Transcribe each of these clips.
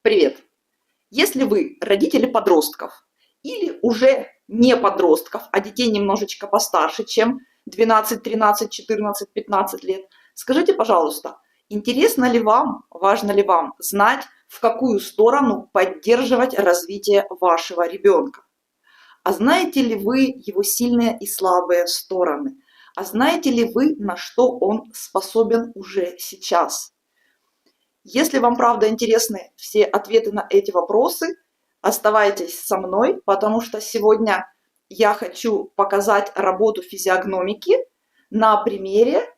Привет! Если вы родители подростков или уже не подростков, а детей немножечко постарше, чем 12, 13, 14, 15 лет, скажите, пожалуйста, интересно ли вам, важно ли вам знать, в какую сторону поддерживать развитие вашего ребенка? А знаете ли вы его сильные и слабые стороны? А знаете ли вы, на что он способен уже сейчас? Если вам правда интересны все ответы на эти вопросы, оставайтесь со мной, потому что сегодня я хочу показать работу физиогномики на примере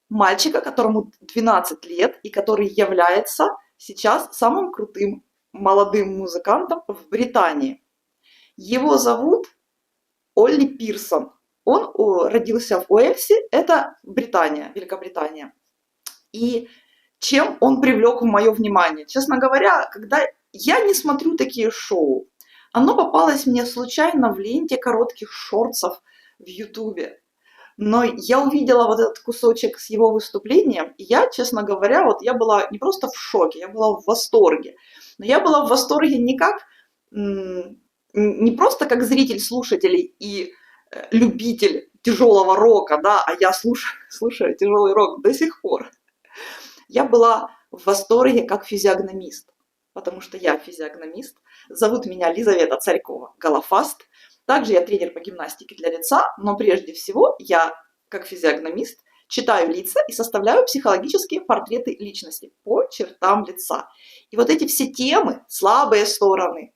мальчика, которому 12 лет и который является сейчас самым крутым молодым музыкантом в Британии. Его зовут Олли Пирсон. Он родился в Уэльсе, это Британия, Великобритания. И чем он привлек мое внимание? Честно говоря, когда я не смотрю такие шоу, оно попалось мне случайно в ленте коротких шортсов в Ютубе. Но я увидела вот этот кусочек с его выступлением, и я, честно говоря, вот я была не просто в шоке, я была в восторге. Но я была в восторге не просто как зритель, слушатель и любитель тяжелого рока, да, а я слушаю тяжелый рок до сих пор. Я была в восторге как физиогномист, потому что я физиогномист. Зовут меня Лизавета Царькова-Голофаст. Также я тренер по гимнастике для лица, но прежде всего я, как физиогномист, читаю лица и составляю психологические портреты личности по чертам лица. И вот эти все темы, слабые стороны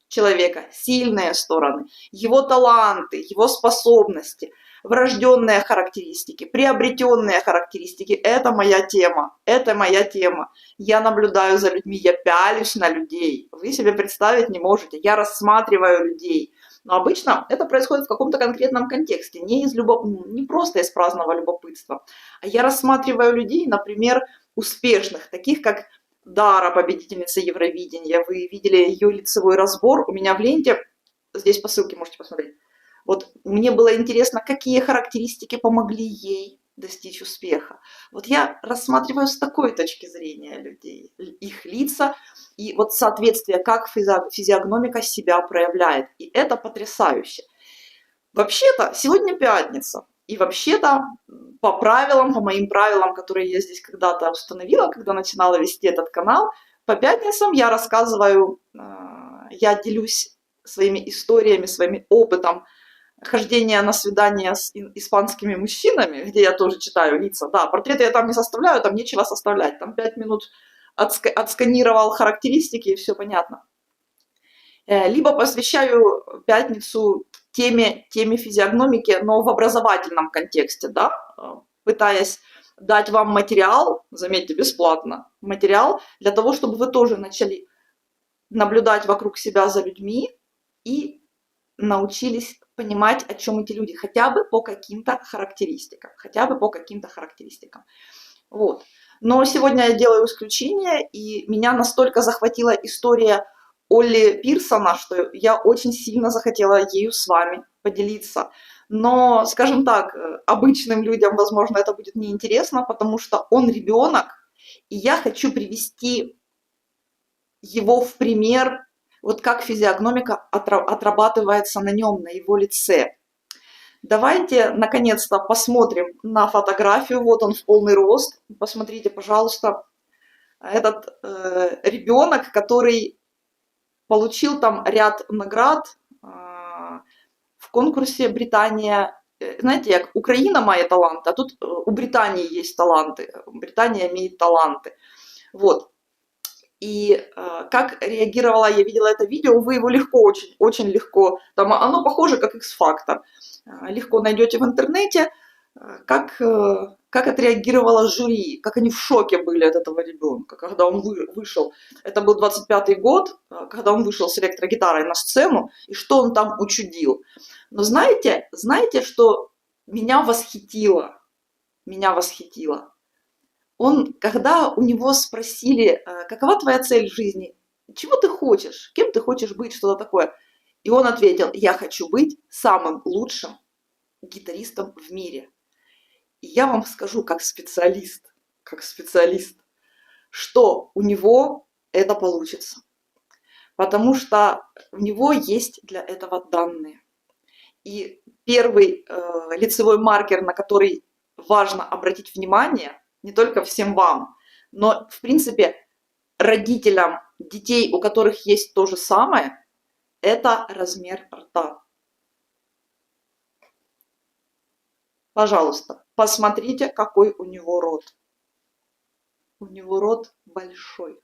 человека, сильные стороны, его таланты, его способности, врожденные характеристики, приобретенные характеристики. Это моя тема, это моя тема. Я наблюдаю за людьми, я пялюсь на людей. Вы себе представить не можете. Я рассматриваю людей. Но обычно это происходит в каком-то конкретном контексте, не просто из праздного любопытства. А я рассматриваю людей, например, успешных, таких как Дара, победительница Евровидения. Вы видели ее лицевой разбор у меня в ленте. Здесь по ссылке можете посмотреть. Вот мне было интересно, какие характеристики помогли ей достичь успеха. Вот я рассматриваю с такой точки зрения людей, их лица и вот соответствие, как физиогномика себя проявляет. И это потрясающе. Вообще-то сегодня пятница. И вообще-то по моим правилам, которые я здесь когда-то установила, когда начинала вести этот канал, по пятницам я рассказываю, я делюсь своими историями, своим опытом хождения на свидания с испанскими мужчинами, где я тоже читаю лица. Да, портреты я там не составляю, там нечего составлять. Там 5 минут отсканировал характеристики, и все понятно. Либо посвящаю пятницу теме физиогномики, но в образовательном контексте, да, пытаясь дать вам материал, заметьте, бесплатно, материал для того, чтобы вы тоже начали наблюдать вокруг себя за людьми и научились понимать, о чем эти люди, хотя бы по каким-то характеристикам, Вот. Но сегодня я делаю исключение, и меня настолько захватила история Олли Пирсона, что я очень сильно захотела ею с вами поделиться. Но, скажем так, обычным людям, возможно, это будет неинтересно, потому что он ребенок, и я хочу привести его в пример, вот как физиогномика отрабатывается на нем, на его лице. Давайте, наконец-то, посмотрим на фотографию. Вот он в полный рост. Посмотрите, пожалуйста, этот ребенок, который получил там ряд наград в конкурсе «Британия». Знаете, як Украина має таланты, а тут у Британии есть таланты. Британия имеет таланты. Вот. И как реагировала, я видела это видео, вы его легко, очень легко, там оно похоже как X-Factor, легко найдете в интернете, как отреагировало жюри, как они в шоке были от этого ребенка, когда он вышел. Это был 25-й год, когда он вышел с электрогитарой на сцену, и что он там учудил. Но знаете, что меня восхитило? Когда у него спросили, какова твоя цель в жизни, чего ты хочешь, кем ты хочешь быть, что-то такое. И он ответил, я хочу быть самым лучшим гитаристом в мире. И я вам скажу, как специалист, что у него это получится. Потому что у него есть для этого данные. И первый лицевой маркер, на который важно обратить внимание, не только всем вам, но, в принципе, родителям детей, у которых есть то же самое, это размер рта. Пожалуйста, посмотрите, какой у него рот. У него рот большой.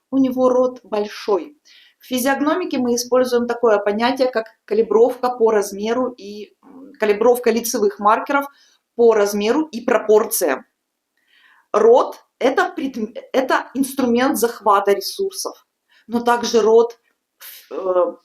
У него рот большой. В физиогномике мы используем такое понятие, как калибровка по размеру и калибровка лицевых маркеров по размеру и пропорциям. Рот – это инструмент захвата ресурсов, но также рот в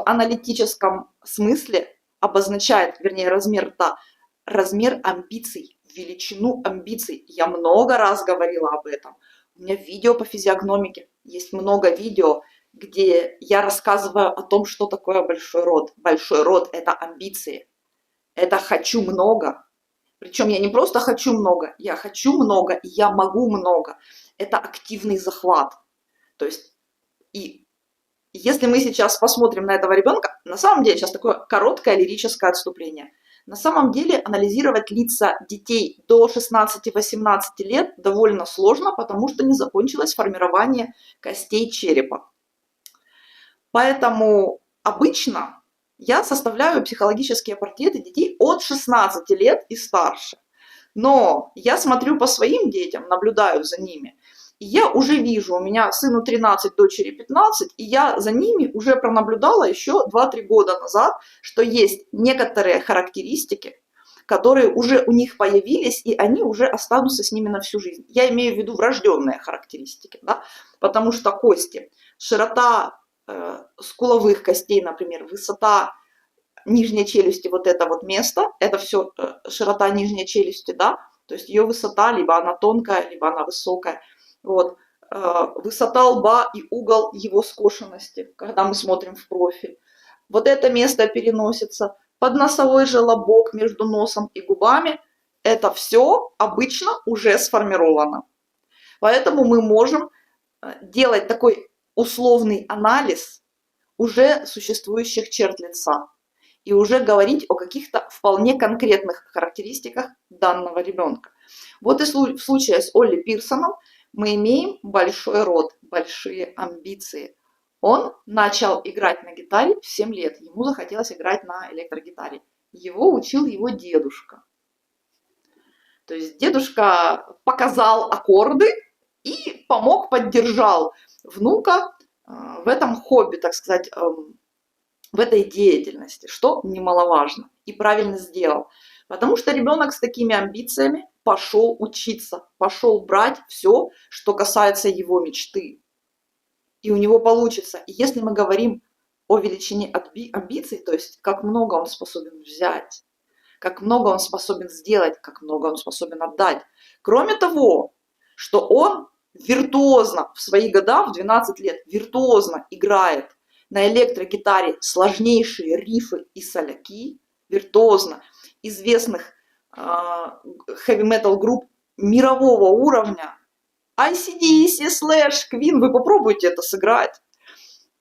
аналитическом смысле обозначает, вернее, размер рта, размер амбиций, величину амбиций. Я много раз говорила об этом. У меня видео по физиогномике, есть много видео, где я рассказываю о том, что такое большой рот. Большой рот – это амбиции, это хочу много. Причем я не просто хочу много, я хочу много, и я могу много. Это активный захват. То есть, и если мы сейчас посмотрим на этого ребенка, на самом деле, сейчас такое короткое лирическое отступление. На самом деле анализировать лица детей до 16-18 лет довольно сложно, потому что не закончилось формирование костей черепа. Поэтому обычно я составляю психологические портреты детей от 16 лет и старше. Но я смотрю по своим детям, наблюдаю за ними, и я уже вижу, у меня сыну 13, дочери 15, и я за ними уже пронаблюдала еще 2-3 года назад, что есть некоторые характеристики, которые уже у них появились, и они уже останутся с ними на всю жизнь. Я имею в виду врожденные характеристики, да? Потому что кости, широта скуловых костей, например, высота нижней челюсти, вот это вот место, это все широта нижней челюсти, да, то есть ее высота, либо она тонкая, либо она высокая. Вот. Высота лба и угол его скошенности, когда мы смотрим в профиль. Вот это место переносится. Подносовой желобок между носом и губами. Это все обычно уже сформировано. Поэтому мы можем делать такой условный анализ уже существующих черт лица и уже говорить о каких-то вполне конкретных характеристиках данного ребенка. Вот и в случае с Олли Пирсоном мы имеем большой рот, большие амбиции. Он начал играть на гитаре в 7 лет. Ему захотелось играть на электрогитаре. Его учил его дедушка. То есть дедушка показал аккорды и помог, поддержал внука в этом хобби, так сказать, в этой деятельности, что немаловажно. И правильно сделал. Потому что ребенок с такими амбициями пошел учиться, пошел брать все, что касается его мечты. И у него получится. И если мы говорим о величине амбиций, то есть как много он способен взять, как много он способен сделать, как много он способен отдать. Кроме того, что он виртуозно в свои года, в 12 лет, виртуозно играет на электрогитаре сложнейшие рифы и соляки, виртуозно известных хэви-метал групп мирового уровня, AC/DC, Slash, Queen, вы попробуйте это сыграть.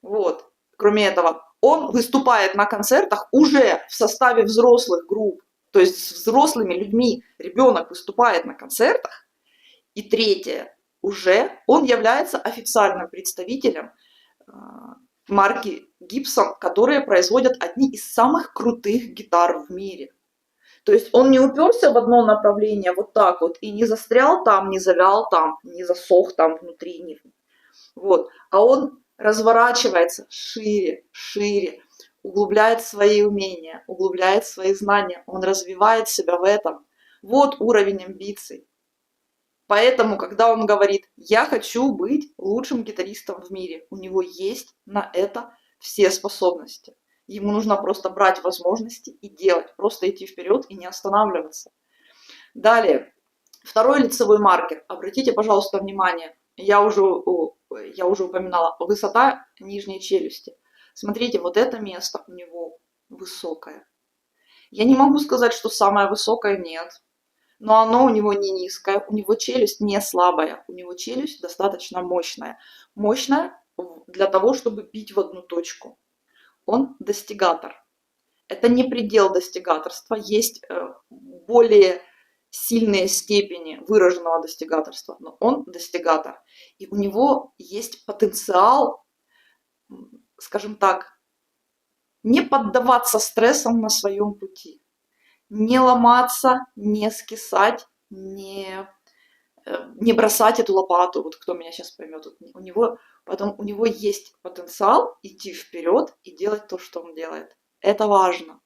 Вот. Кроме этого, он выступает на концертах уже в составе взрослых групп, то есть с взрослыми людьми ребенок выступает на концертах. И третье, уже он является официальным представителем марки Gibson, которые производят одни из самых крутых гитар в мире. То есть он не уперся в одно направление вот так вот и не застрял там, не завял там, не засох там внутри. Вот. А он разворачивается шире, шире, углубляет свои умения, углубляет свои знания, он развивает себя в этом. Вот уровень амбиций. Поэтому, когда он говорит, я хочу быть лучшим гитаристом в мире, у него есть на это все способности. Ему нужно просто брать возможности и делать, просто идти вперед и не останавливаться. Далее, второй лицевой маркер. Обратите, пожалуйста, внимание, я уже упоминала, высота нижней челюсти. Смотрите, вот это место у него высокое. Я не могу сказать, что самое высокое, нет. но оно у него не низкое, у него челюсть не слабая, у него челюсть достаточно мощная. Мощная для того, чтобы бить в одну точку. Он достигатор. Это не предел достигаторства, есть более сильные степени выраженного достигаторства, но он достигатор. И у него есть потенциал, скажем так, не поддаваться стрессам на своем пути, не ломаться, не скисать, не бросать эту лопату, вот кто меня сейчас поймет, у него есть потенциал идти вперед и делать то, что он делает. Это важно.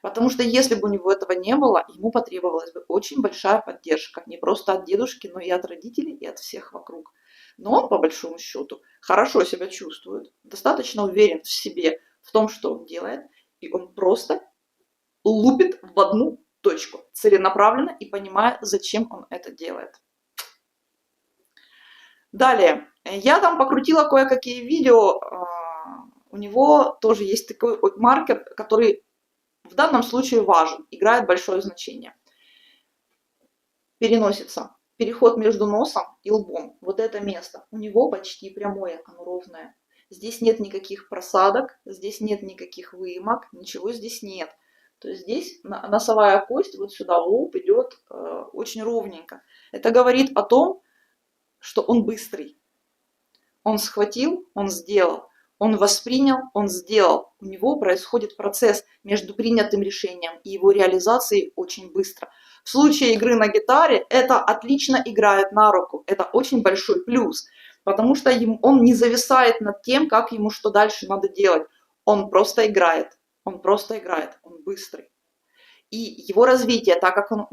Потому что если бы у него этого не было, ему потребовалась бы очень большая поддержка. Не просто от дедушки, но и от родителей, и от всех вокруг. Но он, по большому счету, хорошо себя чувствует, достаточно уверен в себе, в том, что он делает, и он просто лупит в одну точку, целенаправленно и понимая, зачем он это делает. Далее, я там покрутила кое-какие видео, у него тоже есть такой маркер, который в данном случае важен, играет большое значение. Переносится. Переход между носом и лбом. Вот это место. У него почти прямое, оно ровное. Здесь нет никаких просадок, здесь нет никаких выемок, ничего здесь нет. То есть здесь носовая кость вот сюда в лоб идет очень ровненько. Это говорит о том, что он быстрый. Он схватил, он сделал. Он воспринял, он сделал. У него происходит процесс между принятым решением и его реализацией очень быстро. В случае игры на гитаре это отлично играет на руку. Это очень большой плюс, потому что он не зависает над тем, как ему что дальше надо делать. Он просто играет, он быстрый. И его развитие, так как он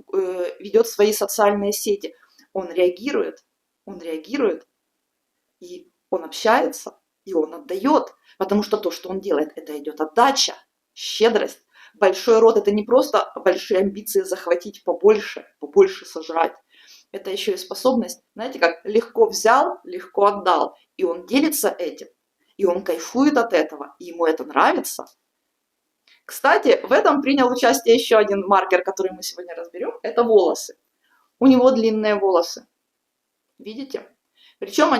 ведет свои социальные сети, он реагирует, и он общается, и он отдает, потому что то, что он делает, это идет отдача, щедрость. Большой рот – это не просто большие амбиции захватить побольше сожрать. Это еще и способность, знаете, как легко взял, легко отдал. И он делится этим, и он кайфует от этого, и ему это нравится. Кстати, в этом принял участие еще один маркер, который мы сегодня разберем, это волосы. У него длинные волосы. Видите? Причем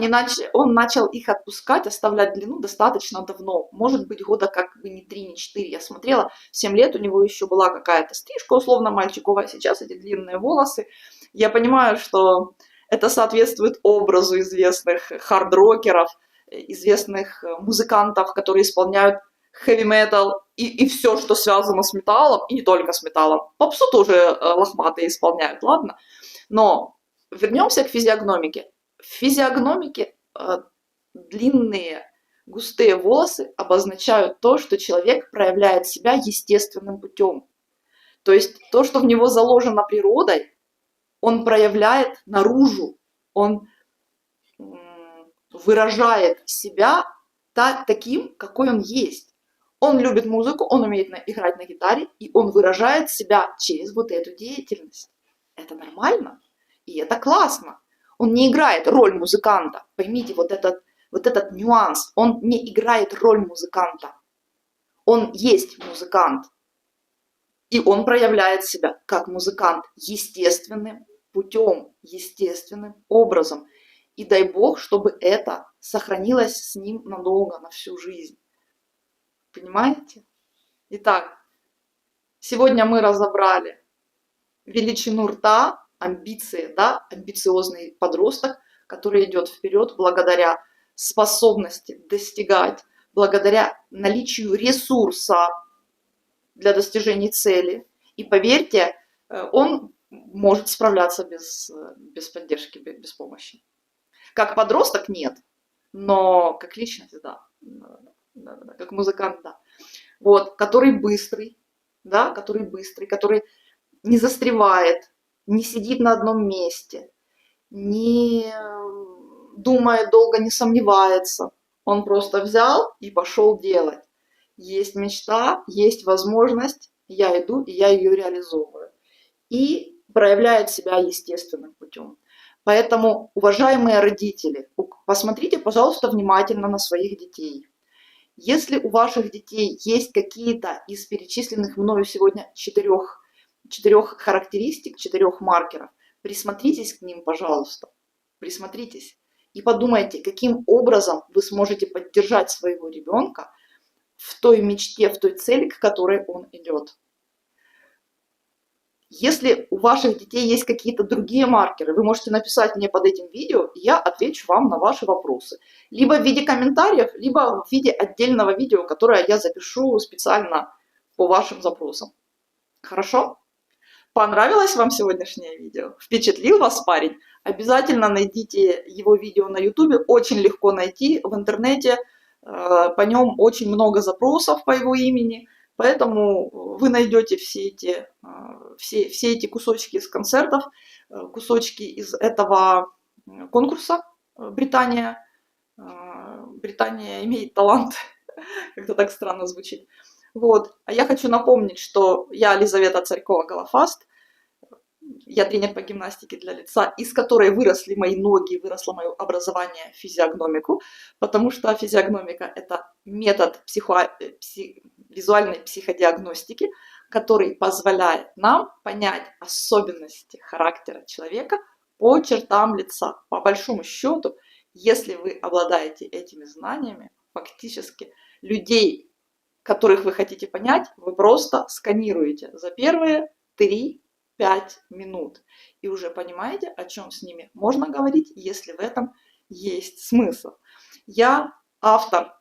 он начал их отпускать, оставлять длину достаточно давно. Может быть, года как бы не 3, не 4. Я смотрела, в 7 лет у него еще была какая-то стрижка, условно, мальчиковая. Сейчас эти длинные волосы. Я понимаю, что это соответствует образу известных хард-рокеров, известных музыкантов, которые исполняют хэви-метал и все, что связано с металлом, и не только с металлом. Попсу тоже лохматые исполняют, ладно? Но вернемся к физиогномике. В физиогномике длинные густые волосы обозначают то, что человек проявляет себя естественным путем. То есть то, что в него заложено природой, он проявляет наружу, он выражает себя таким, какой он есть. Он любит музыку, он умеет играть на гитаре, и он выражает себя через вот эту деятельность. Это нормально, и это классно. Он не играет роль музыканта. Поймите вот этот нюанс. Он не играет роль музыканта. Он есть музыкант. И он проявляет себя как музыкант естественным путем, естественным образом. И дай Бог, чтобы это сохранилось с ним надолго, на всю жизнь. Понимаете? Итак, сегодня мы разобрали величину рта, амбиции, да, амбициозный подросток, который идет вперед благодаря способности достигать, благодаря наличию ресурса для достижения цели. И поверьте, он может справляться без поддержки, без помощи. Как подросток нет, но как личность, да, как музыкант, да. Вот, который быстрый, который не застревает, не сидит на одном месте, не думает долго, не сомневается. Он просто взял и пошел делать. Есть мечта, есть возможность, я иду и я ее реализовываю. И проявляет себя естественным путем. Поэтому, уважаемые родители, посмотрите, пожалуйста, внимательно на своих детей. Если у ваших детей есть какие-то из перечисленных мною сегодня 4 4 характеристик, 4 маркеров. Присмотритесь к ним, пожалуйста. Присмотритесь и подумайте, каким образом вы сможете поддержать своего ребенка в той мечте, в той цели, к которой он идет. Если у ваших детей есть какие-то другие маркеры, вы можете написать мне под этим видео, и я отвечу вам на ваши вопросы. Либо в виде комментариев, либо в виде отдельного видео, которое я запишу специально по вашим запросам. Хорошо? Понравилось вам сегодняшнее видео? Впечатлил вас парень? Обязательно найдите его видео на YouTube, очень легко найти в интернете, по нем очень много запросов по его имени, поэтому вы найдете все эти кусочки из концертов, кусочки из этого конкурса «Британия имеет талант», как-то так странно звучит. Вот. А я хочу напомнить, что я Лизавета Царькова-Голофаст, я тренер по гимнастике для лица, из которой выросли мои ноги, выросло мое образование в физиогномику, потому что физиогномика – это метод визуальной психодиагностики, который позволяет нам понять особенности характера человека по чертам лица. По большому счету, если вы обладаете этими знаниями, фактически людей, которых вы хотите понять, вы просто сканируете за первые 3-5 минут. И уже понимаете, о чем с ними можно говорить, если в этом есть смысл. Я автор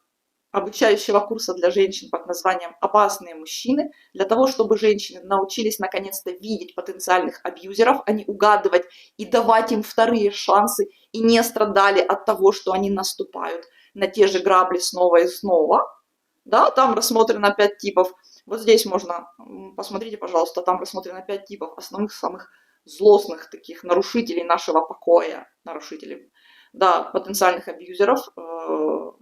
обучающего курса для женщин под названием «Опасные мужчины», для того, чтобы женщины научились наконец-то видеть потенциальных абьюзеров, а не угадывать и давать им вторые шансы, и не страдали от того, что они наступают на те же грабли снова и снова. Да, там рассмотрено 5 типов. Вот здесь можно, посмотрите, пожалуйста, там рассмотрено 5 типов основных, самых злостных таких нарушителей нашего покоя, нарушителей, да, потенциальных абьюзеров. В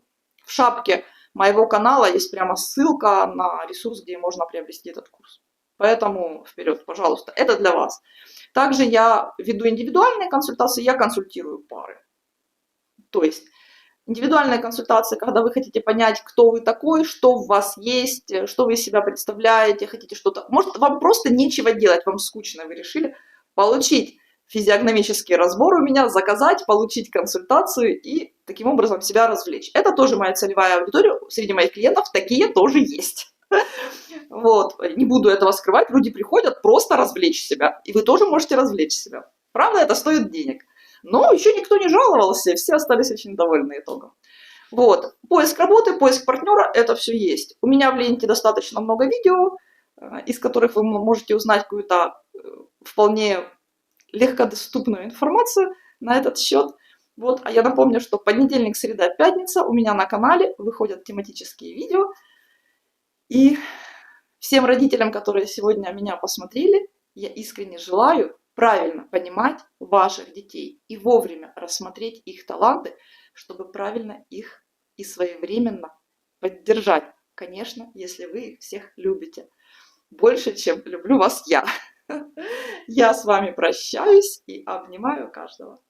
шапке моего канала есть прямо ссылка на ресурс, где можно приобрести этот курс. Поэтому вперед, пожалуйста, это для вас. Также я веду индивидуальные консультации, я консультирую пары. То есть индивидуальная консультация, когда вы хотите понять, кто вы такой, что в вас есть, что вы из себя представляете, хотите что-то. Может, вам просто нечего делать, вам скучно, вы решили получить физиогномический разбор у меня, заказать, получить консультацию и таким образом себя развлечь. Это тоже моя целевая аудитория, среди моих клиентов такие тоже есть. Вот, не буду этого скрывать, люди приходят просто развлечь себя, и вы тоже можете развлечь себя. Правда, это стоит денег. Но еще никто не жаловался, все остались очень довольны итогом. Вот, поиск работы, поиск партнера, это все есть. У меня в ленте достаточно много видео, из которых вы можете узнать какую-то вполне легкодоступную информацию на этот счет. Вот, а я напомню, что понедельник, среда, пятница у меня на канале выходят тематические видео. И всем родителям, которые сегодня меня посмотрели, я искренне желаю правильно понимать ваших детей и вовремя рассмотреть их таланты, чтобы правильно их и своевременно поддержать. Конечно, если вы их всех любите. Больше, чем люблю вас я. Я с вами прощаюсь и обнимаю каждого.